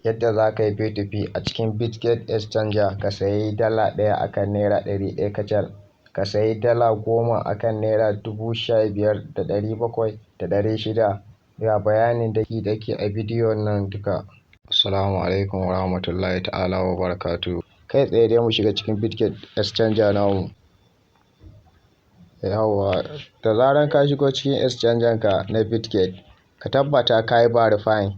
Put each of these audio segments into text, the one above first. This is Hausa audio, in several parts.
yadda za ka yi P2P a cikin Bitget Exchanger ka sayi dala ɗaya akan naira 100 kacal, ka sayi dala 10 akan naira 15,700 ga bayanin daki-daki a bidiyon nan duka. Assalamu alaikum warahmatullahi ta'ala wa barakatuh. Kai tsaye dai mu shiga cikin Bitget Exchanger namu. Yawwa, da zaran ka shigo cikin exchanger ka na Bitget, ka tabbata ka yi verifying.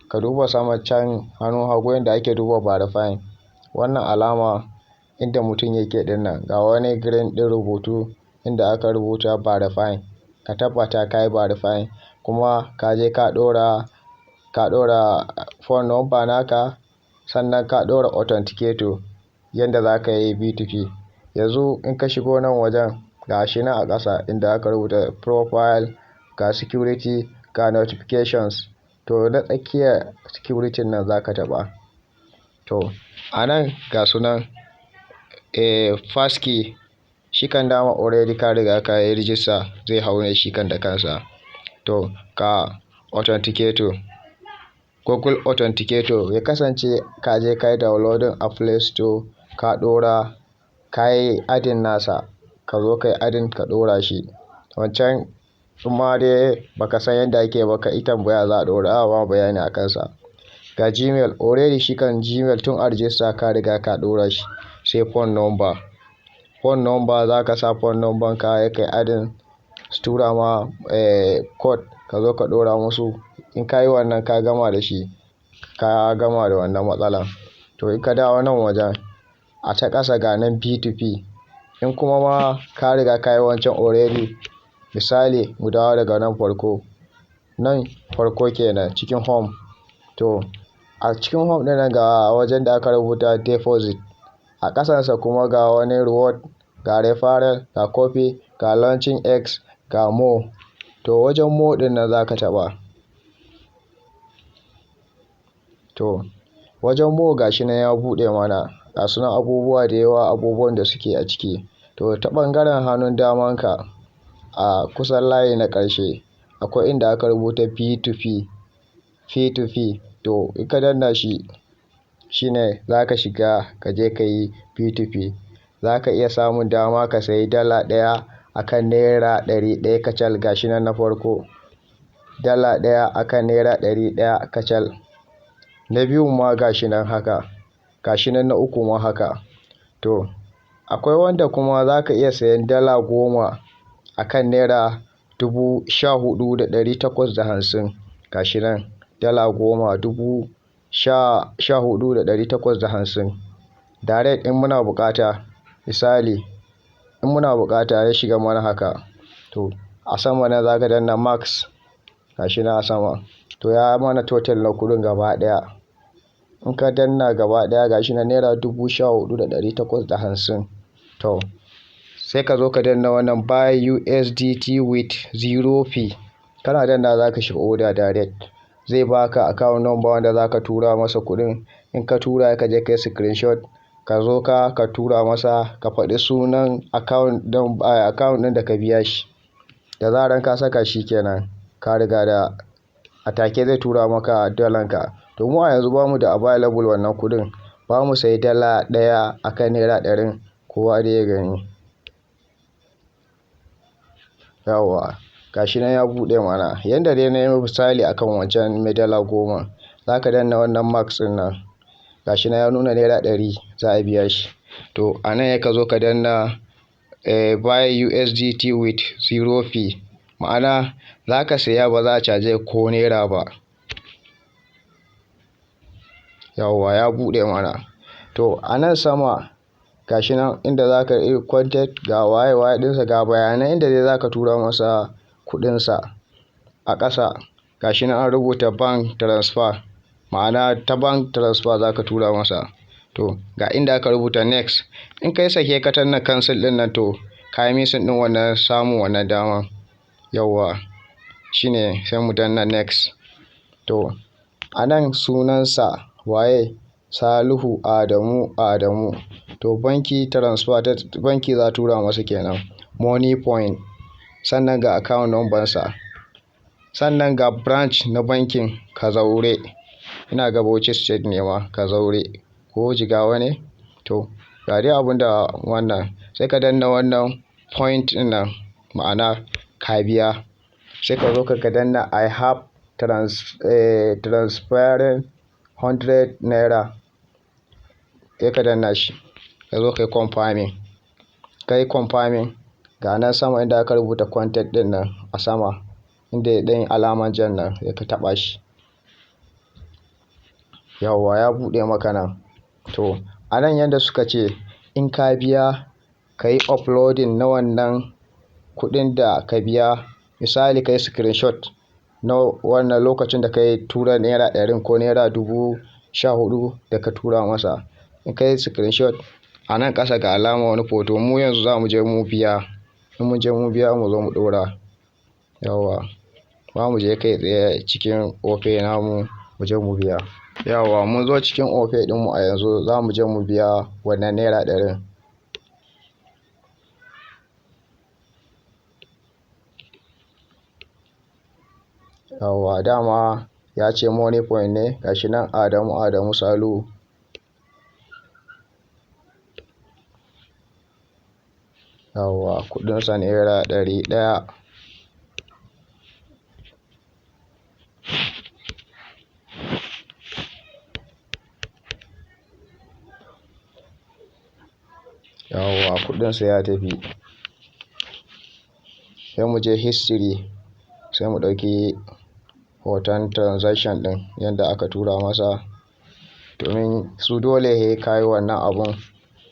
Ka duba sama can hannun hagu inda ake duba verifying. Wannan alama inda mutum yake dinnan ga wani green din rubutu inda aka rubuta verifying. Ka tabbata ka yi verifying kuma ka je ka ɗora phone number naka, sannan ka ɗora authenticator yanda za ka yi P2P. Yanzu in ka shigo nan wajen ga shi nan a ƙasa inda aka rubuta profile, ga security, ga notifications. To na tsakiyar security nan za ka taɓa. To a nan ga sunan passkey shi kan dama already ka riga ka yi register, zai hau ne shi kan da kansa. To ka authenticator, Google authenticator ya kasance ka je ka yi downloading a Play Store, ka ɗora ka yi adin nasa, ka zo ka yi adin ka ɗora shi. Wancan kuma dai baka san yadda ake ba ka yi tambaya za a ɗora ma bayani a kansa. Ga Gmail already shi kan Gmail tun a register ka riga ka ɗora shi. Sai phone number za ka sa phone number ka ya kai adin su tura ma code ka zo ka ɗora musu. In ka yi wannan ka gama da shi, ka gama da wannan matsalan. To in ka dawo nan wajen a ta ƙasa ga nan P2P. In kuma ma ka riga ka yi wancan already, misali mu dawo daga nan farko kenan cikin home. To a cikin home ɗin nan ga wajen da aka rubuta deposit, a ƙasansa kuma ga wani reward, ga referral, ga copy, ga launching X, ga more. To wajen more ɗin nan za ka taɓa. To wajen more ga shi nan ya buɗe mana, ga sunan abubuwa da yawa, abubuwan da suke a ciki. To ta ɓangaren hannun daman ka a kusan layi na ƙarshe akwai inda aka rubuta P2P. To in ka danna shi, shine za ka shiga ka je ka yi P2P. Za ka iya samun dama ka sayi dala ɗaya akan naira 100 kacal, ga shi nan na farko. Dala ɗaya akan naira 100 kacal. Na biyun ma ga shi nan haka. Ga shi nan na uku ma haka. To akwai wanda kuma za ka iya sayan dala 10 akan naira 14,850. Ga shi nan dala 10 14,850. Direct in muna buƙata, misali in muna buƙata ya shiga mana haka. To a sama nan za ka danna max, ga shi nan a sama. To ya mana total na kuɗin gaba ɗaya. In ka danna gaba ɗaya ga shi nan naira 14,850. To sai ka zo ka danna wannan buy USDT with 0p. Kana danna za ka shiga order direct. Zai baka account number wanda za ka tura masa kuɗin. In ka tura ka je ka yi screenshot, ka zo ka tura masa, ka faɗi sunan account ɗin da ka biya shi. Da zaran ka saka shi kenan ka riga da a take zai tura maka dalanka. To mu a yanzu bamu da available wannan kuɗin. Ba mu sayi dala ɗaya akan naira 100 kowa dai ya gani. Yawwa, ga shi nan ya buɗe mana. Yanda dai na yi misali akan wancan mai dala 10, za ka danna wannan max ɗin nan. Ga shi nan ya nuna naira 100 za a biya shi. To a nan ya ka zo ka danna buy USDT with 0p. Ma'ana za ka saya ba za a caje ko naira ba. Yawwa ya buɗe mana. To a nan sama ga shi nan inda za ka yi contact, ga waye ɗinsa, ga bayanai inda dai za ka tura masa kuɗinsa. A ƙasa ga shi nan an rubuta bank transfer, ma'ana ta bank transfer za ka tura masa. To ga inda aka rubuta next. In kai sake ka danna cancel ɗin nan, to ka yi missing ɗin wannan samun wannan dama. Yawwa shine sai mu danna next. To a nan sunansa waye? Salihu Adamu. To banki transfer ta banki za tura masa kenan. Money point. Sannan ga account number sa. sannan ga branch na bankin Kazaure, ina ga Bauchi State ne ma Kazaure ko Jigawa ne. To ga dai abinda wannan, sai ka danna wannan point ɗin nan, ma'ana ka biya, sai ka zo ka danna I have transparent 100 naira, sai ka danna shi, ka zo kai confirming, ga nan sama inda aka rubuta contact ɗin nan a sama inda ya ɗan alaman jan nan, sai ka taɓa shi, yawwa ya buɗe maka nan. To a nan yanda suka ce in ka biya ka yi uploading na wannan kuɗin da ka biya, misali ka yi screenshot na wannan lokacin da ka yi tura naira 100 ko naira 14,000 da ka tura masa, in ka yi screenshot a nan ƙasa ga alama wani photo, mu yanzu za mu je mu biya, in mun je mu biya mu zo mu ɗora, yawwa za mu je kai tsaye cikin Opay namu mu je mu biya. Yawwa mun zo cikin Opay ɗinmu a yanzu, za mu je mu biya wannan naira 100. Yawwa dama ya ce money point ne, gashi nan Adamu Salihu. Yawwa kuɗinsa naira 100. Yawwa kuɗinsa ya tafi. Sai mu je history, sai mu ɗauki hoton transaction ɗin yanda aka tura masa, domin su dole sai ka yi wannan abun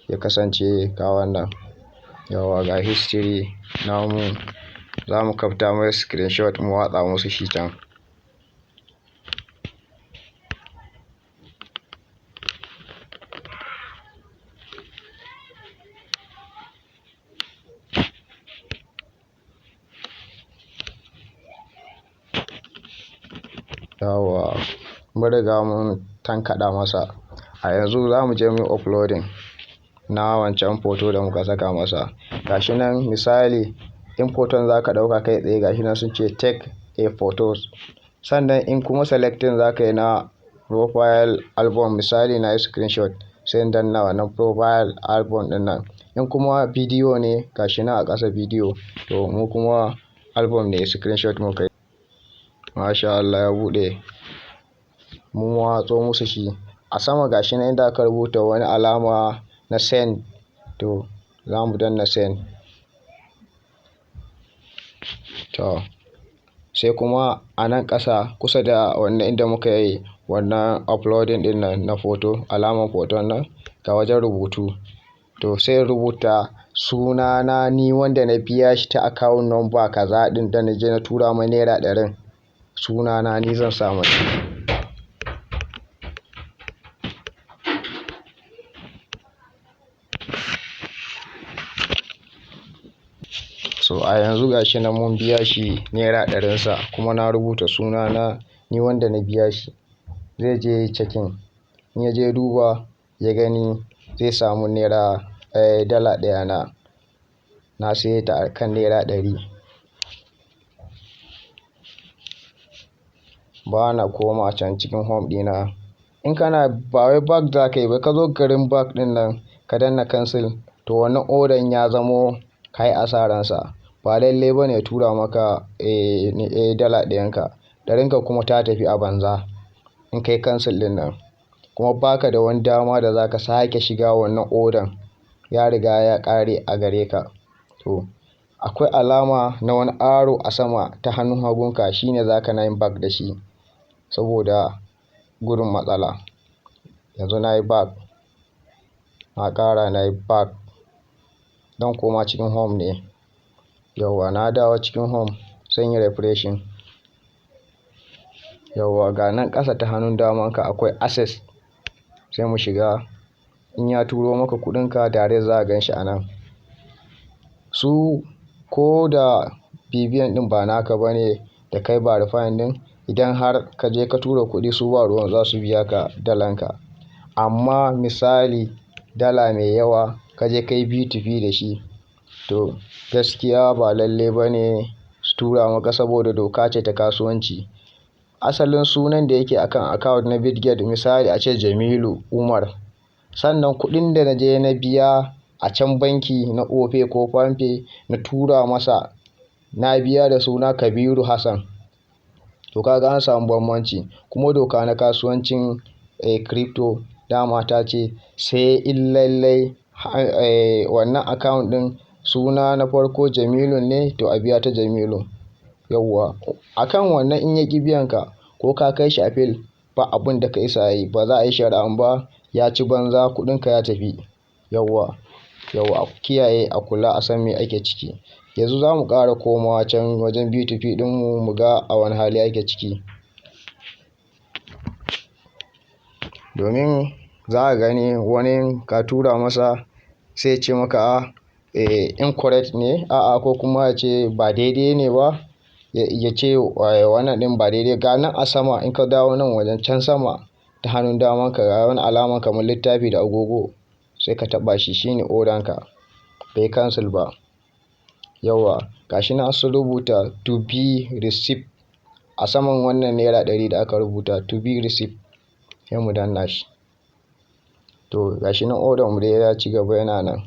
ya kasance ka wannan. Yawwa ga history namu, za mu kafta mai screenshot mu watsa musu shi can. Yawwa mun riga mun tankaɗa masa, a yanzu za mu je mu yi uploading na wancan photo da muka saka masa. Gashi nan misali in photon za ka ɗauka kai tsaye, gashi nan sun ce take a photo, sannan in kuma selecting za ka yi na profile album, misali na yi screenshot sai in danna wannan profile album ɗin nan. In kuma bidiyo ne, gashi nan a ƙasa bidiyo, to mu kuma album ne, screenshot muka yi. Masha Allah ya buɗe, mun watso musu shi. A sama gashi nan inda aka rubuta wani alama na send, to za mu danna send. To sai kuma a nan ƙasa kusa da wannan inda muka yi wannan uploading ɗin nan na photo, alaman photon nan, ga wajen rubutu, to sai rubuta sunana ni wanda na biya shi ta account number kaza ɗin da na je na tura mai naira 100, sunana ni zan sa mai. So a yanzu gashi nan mun biya shi naira 100 sa, kuma na rubuta sunana ni wanda na biya shi. Zai je yayi checking, in ya je duba ya gani zai samu naira dala ɗaya na saye ta a kan naira 100. Ba na koma can cikin home ɗina. In kana ba wai back za ka yi ba, ka zo garin back ɗin nan ka danna cancel, to wannan order ya zamo ka yi asaransa. Ba lallai ba ne ya tura maka dala ɗayanka, 100 kuma ta tafi a banza in kai cancel ɗin nan, kuma baka da wani dama da za ka sake shiga wannan order, ya riga ya ƙare a gare ka. To akwai alama na wani arrow a sama ta hannun hagunka, shine za ka na yin back da shi saboda gudun matsala. Yanzu na yi back, na ƙara na yi back, don koma cikin home ne. Yawwa na dawo cikin home, sai in yi refreshing. Yawwa ga nan ƙasa ta hannun damanka akwai access, sai mu shiga. In ya turo maka kuɗinka direct za ka gan shi a nan. Su ko da BVN ɗin ba naka ba ne da kai verifying ɗin, idan har ka je ka tura kuɗi su ba ruwan, za su biya ka dalanka. Amma misali dala mai yawa ka je ka yi B2B da shi, to gaskiya ba lalle ba ne su tura maka saboda doka ce ta kasuwanci. Asalin sunan da yake akan account na Bitget misali a ce Jamilu Umar, sannan kuɗin da na je na biya a can banki na Opay ko Palmpay na tura masa na biya da suna Kabiru Hassan. To kaga an samu bambanci. Kuma doka na kasuwancin crypto dama ta ce sai in lallai wannan account ɗin suna na farko Jamilu ne to a biya ta Jamilu. Yauwa akan wannan in ya ƙi biyan ka ko ka kai shi appeal ba abin da ka isa yi, ba za a yi shari'an ba, ya ci banza, kuɗin ka ya tafi. Yauwa a kiyaye, a kula, a san me ake ciki. Yanzu za mu ƙara komawa can wajen B2B ɗinmu mu ga a wani hali ake ciki. Domin za ka gani wani ka tura masa sai ya ce maka incorrect ne, a'a ko kuma ya ce ba daidai ne ba, ya ce wannan ɗin ba daidai. Ga nan a sama in ka dawo nan wajen can sama ta hannun daman ka ga wani alaman kamar littafi da agogo, sai ka taɓa shi, shine order ka bai cancel ba. Yauwa gashi nan sun rubuta to be received a saman wannan naira 100 da aka rubuta to be received, sai mu danna shi. To gashi nan order mu dai ya ci gaba yana nan.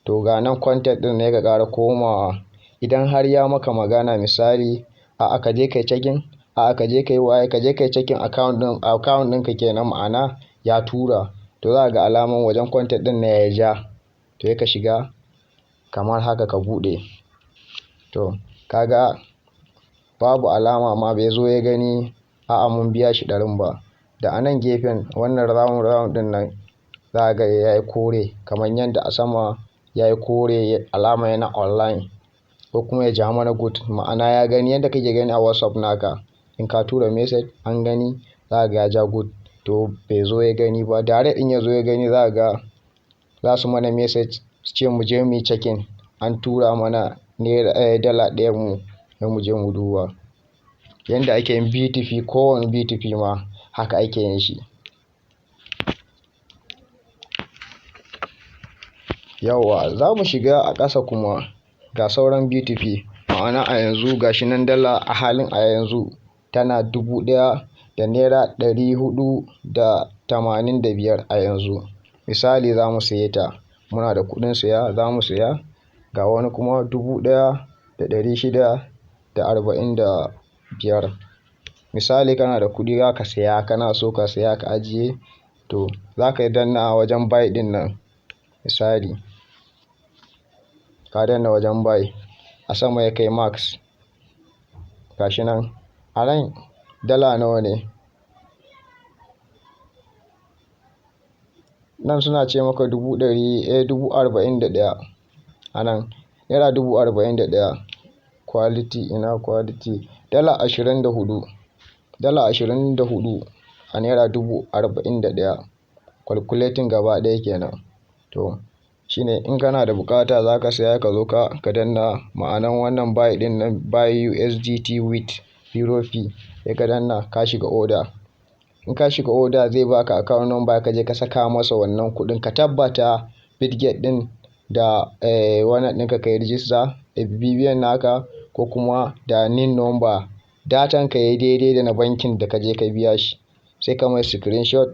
To ga nan contact ɗin ne ka ƙara komawa. Idan har ya maka magana misali a'a ka je kai checking, a'a ka je kai waye, ka je kai checking account ɗinka kenan, ma'ana ya tura. To za ka ga alaman wajen contact ɗin na ya ja, to sai ka shiga kamar haka ka buɗe. To kaga babu alama ma bai zo ya gani a'a mun biya shi 100 ba. Da a nan gefen wannan round ɗin nan za ka ga yayi kore kamar yadda a sama yayi kore alama yana online, ko kuma ya ja mana good, ma'ana ya gani yadda kake gani a WhatsApp naka in ka tura message an gani, za ka ga ya ja good. To bai zo ya gani ba, direct in ya zo ya gani za ka ga za su mana message su ce mu je mu yi checking, an tura mana dala ɗayan mu, sai mu je mu duba. Yanda ake yin B2B, kowane B2B ma haka ake yin shi. Yauwa za mu shiga a ƙasa kuma ga sauran B2B, ma'ana a yanzu gashi nan dala a halin a yanzu tana 1000 da naira 485 a yanzu. Misali za mu saye ta, muna da kuɗin saya za mu saya, ga wani kuma 1645. Misali kana da kuɗi za ka saya, kana so ka saya ka ajiye, to za ka danna wajen buy ɗin nan. Misali ka danna wajen buy, a sama ya kai max, gashi nan a nan dala nawa ne, nan suna ce maka 41,000 a nan naira 41,000. Quality ina quality dala 24 a naira 41,000, calculating gaba ɗaya kenan. To shine in kana da bukata za ka saya ka zo ka danna ma'anan wannan buy ɗin nan, buy USDT with 0p, sai ka danna ka shiga order. In ka shiga order zai baka account number, ka je ka saka masa wannan kuɗin, ka tabbata Bitget ɗin da wannan ɗinka ka yi register da BVN naka ko kuma da NIN number, datan ka yi daidai da na bankin da ka je ka biya shi, sai ka mai screenshot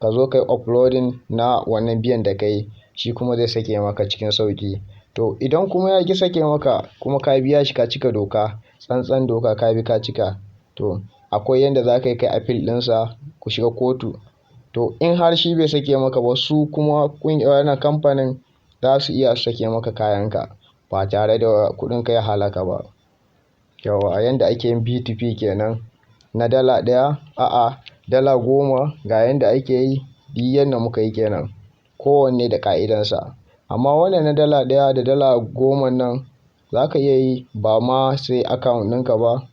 ka zo ka yi uploading na wannan biyan da ka yi, shi kuma zai sake maka cikin sauƙi. To idan kuma ya ƙi sake maka kuma ka biya shi, ka cika doka, tsantsan doka ka bi ka cika, to akwai yanda za ka yi kai appeal ɗinsa ku shiga kotu. To in har shi bai sake maka ba, su kuma wannan kamfanin za su iya sake maka kayanka ba tare da kuɗinka ya halaka ba. Yauwa yanda ake yin B2B kenan na dala ɗaya, a'a dala 10 ga yanda ake yi, duk yanda muka yi kenan, kowanne da ƙa'idansa. Amma wannan na dala ɗaya da dala 10 nan za ka iya yi ba ma sai account ɗinka ba,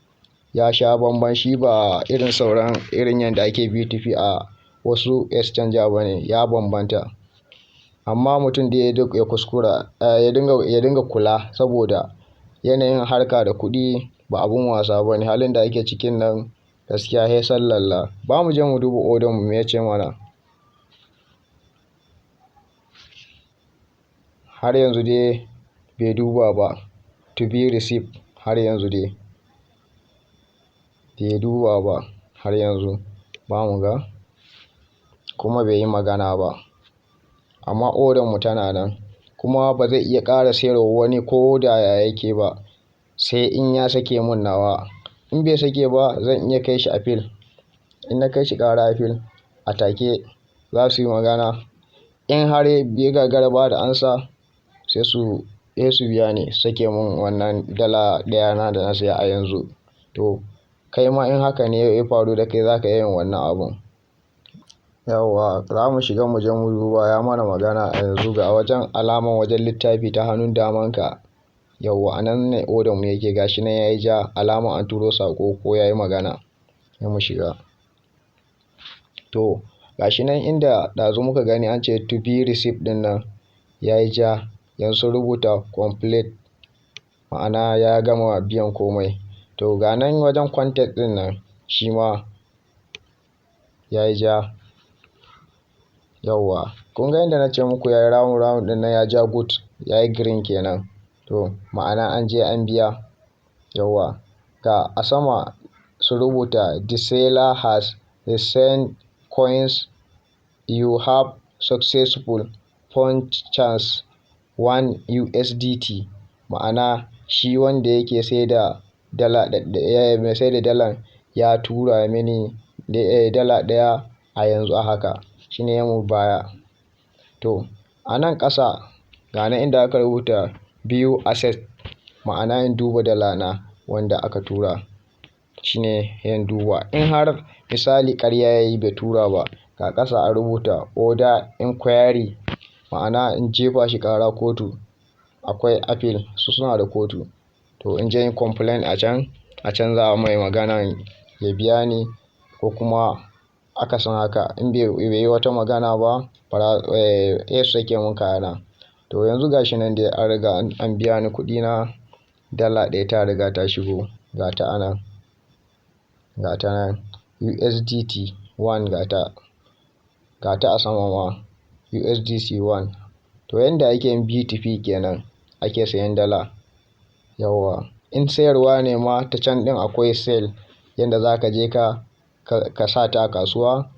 ya sha bamban, shi ba irin sauran irin yanda ake B2B a wasu exchanger ba ne, ya bambanta. Amma mutum dai ya kuskura ya dinga kula, saboda yanayin harka da kuɗi ba abun wasa ba ne. Halin da ake cikin nan gaskiya sai sallalla. Ba mu je mu duba order mu me ya ce mana. Har yanzu dai bai duba ba, to be received har yanzu dai. bai duba ba har yanzu ba mu ga, kuma bai yi magana ba, amma order mu tana nan, kuma ba zai iya ƙara sayarwa wani ko da ya yake ba sai in ya sake mun nawa. In bai sake ba zan iya kai shi appeal. In na kai shi ƙara appeal, a take za su yi magana. In har bai gagara ba da ansa, sai su biya ni, sake mun wannan dala ɗaya na da na saya a yanzu. To kai ma in haka ne ya faru da kai za ka iya yin wannan abun. Yawwa za mu shiga mu je mu duba, ya mana magana a yanzu ga wajen alaman wajen littafi ta hannun daman ka. Yawwa a nan ne order mu yake, gashi nan yayi ja alaman an turo saƙo ko yayi magana. Sai mu shiga. To gashi nan inda ɗazu muka gani an ce to be received ɗin nan yayi ja, yanzu sun rubuta complete, ma'ana ya gama biyan komai. To ga nan wajen contact ɗin nan shi ma yayi ja. Yawwa kun ga inda na ce muku yayi round ɗin nan ya ja good, yayi green kenan. To ma'ana an je an biya. Yawwa ga a sama su rubuta the seller has resent coins, you have successful purchase $1. Ma'ana shi wanda yake sai da dala mai sai da dalan ya tura mini dala ɗaya a yanzu a haka, shine ya mun baya. To a nan ƙasa ga nan inda aka rubuta view asset, ma'ana in duba dala na wanda aka tura, shine yan duba. In har misali ƙarya yayi bai tura ba, ga ƙasa a rubuta order inquiry, ma'ana in jefa shi ƙara kotu. Akwai appeal, su suna da kotu. To in je in complain a can za a mai magana ya biya ni, ko kuma akasin haka. In bai yi wata magana ba sai su sake mun kayana. To yanzu gashi nan dai an riga an biya ni kuɗi na, dala ɗaya ta riga ta shigo, ga ta anan, ga ta nan USDT 1, ga ta a sama ma USDC 1. To yanda ake yin BTP kenan ake sayan dala. Yawwa in sayarwa ne ma ta can ɗin akwai sale, yanda za ka je ka sa ta a kasuwa,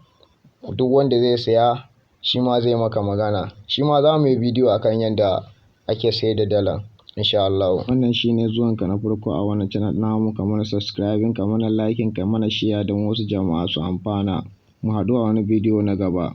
duk wanda zai saya shi ma zai maka magana. Shi ma za mu yi bidiyo akan yanda ake sayar da dala insha Allah. Wannan shine zuwanka na farko a wannan channel namu, ka mana subscribing, ka mana liking, ka mana share don wasu jama'a su amfana. Mu haɗu a wani bidiyo na gaba.